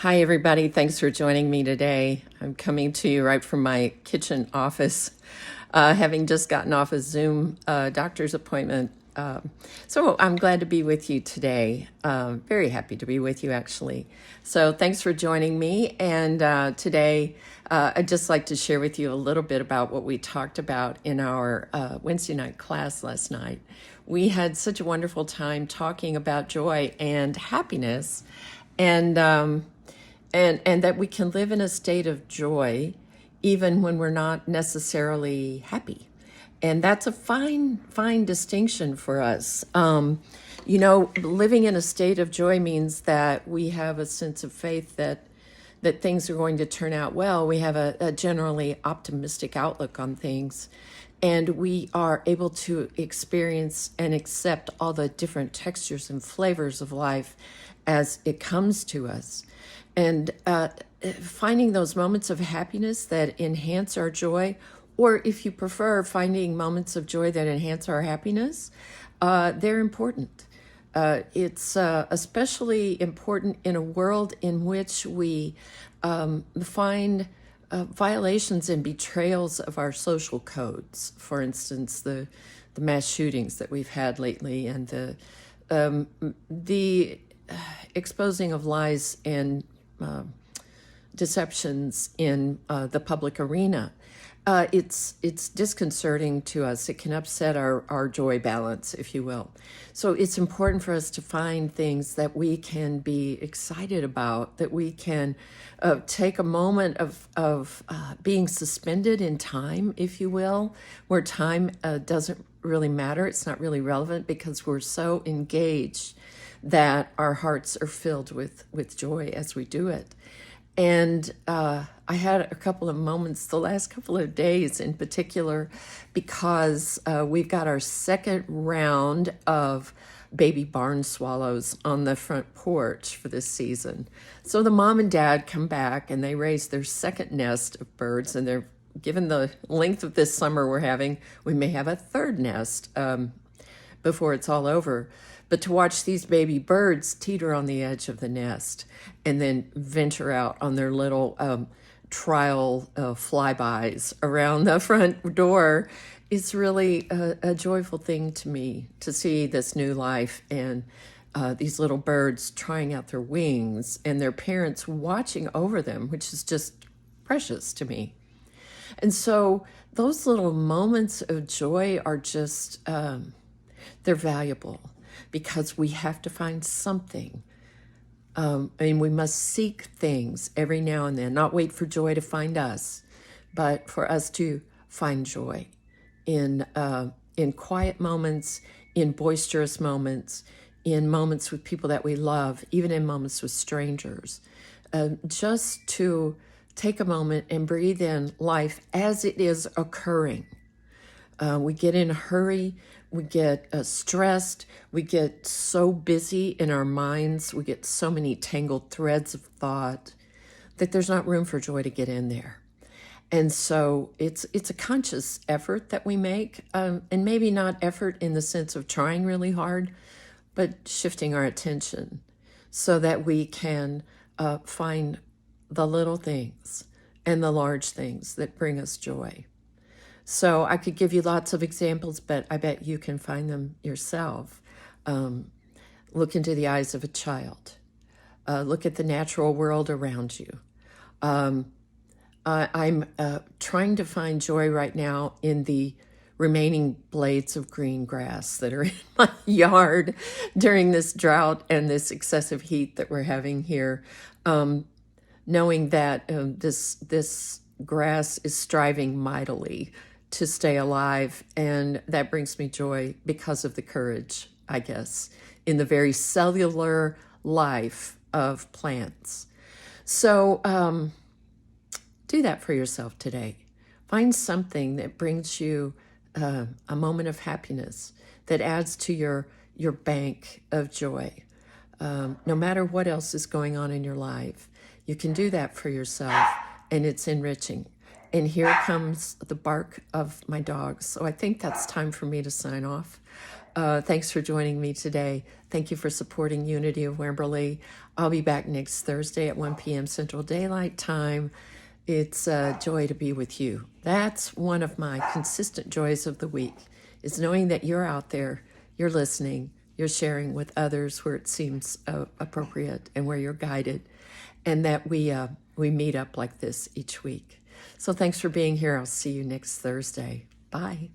Hi, everybody. Thanks for joining me today. I'm coming to you right from my kitchen office, having just gotten off a Zoom doctor's appointment. So I'm glad to be with you today. Very happy to be with you, actually. So thanks for joining me. And today, I'd just like to share with you a little bit about what we talked about in our Wednesday night class last night. We had such a wonderful time talking about joy and happiness, and and that we can live in a state of joy even when we're not necessarily happy. And that's a fine distinction for us. Living in a state of joy means that we have a sense of faith that things are going to turn out well. We have a generally optimistic outlook on things, and we are able to experience and accept all the different textures and flavors of life as it comes to us. And finding those moments of happiness that enhance our joy, or if you prefer, finding moments of joy that enhance our happiness, they're important. It's especially important in a world in which we find violations and betrayals of our social codes. For instance, the mass shootings that we've had lately, and the exposing of lies and deceptions in the public arena. It's disconcerting to us. It can upset our joy balance, if you will. So it's important for us to find things that we can be excited about, that we can take a moment of being suspended in time, if you will, where time doesn't really matter. It's not really relevant because we're so engaged that our hearts are filled with joy as we do it. And I had a couple of moments the last couple of days in particular, because we've got our second round of baby barn swallows on the front porch for this season. So the mom and dad come back and they raise their second nest of birds, and they're given the length of this summer we're having, we may have a third nest before it's all over. But to watch these baby birds teeter on the edge of the nest and then venture out on their little trial flybys around the front door is really a joyful thing to me, to see this new life and these little birds trying out their wings and their parents watching over them, which is just precious to me. And so those little moments of joy are just, they're valuable, because we have to find something. We must seek things every now and then, not wait for joy to find us, but for us to find joy in quiet moments, in boisterous moments, in moments with people that we love, even in moments with strangers. Just to take a moment and breathe in life as it is occurring. We get in a hurry, we get stressed, we get so busy in our minds, we get so many tangled threads of thought that there's not room for joy to get in there. And so it's a conscious effort that we make, and maybe not effort in the sense of trying really hard, but shifting our attention so that we can find the little things and the large things that bring us joy. So I could give you lots of examples, but I bet you can find them yourself. Look into the eyes of a child. Look at the natural world around you. I'm trying to find joy right now in the remaining blades of green grass that are in my yard during this drought and this excessive heat that we're having here. Knowing that this grass is striving mightily to stay alive, and that brings me joy because of the courage, I guess, in the very cellular life of plants. So do that for yourself today. Find something that brings you a moment of happiness, that adds to your bank of joy. No matter what else is going on in your life, you can do that for yourself, and it's enriching. And here comes the bark of my dogs. So I think that's time for me to sign off. Thanks for joining me today. Thank you for supporting Unity of Wimberley. I'll be back next Thursday at 1 p.m. Central Daylight Time. It's a joy to be with you. That's one of my consistent joys of the week, is knowing that you're out there, you're listening, you're sharing with others where it seems appropriate and where you're guided, and that we meet up like this each week. So thanks for being here. I'll see you next Thursday. Bye.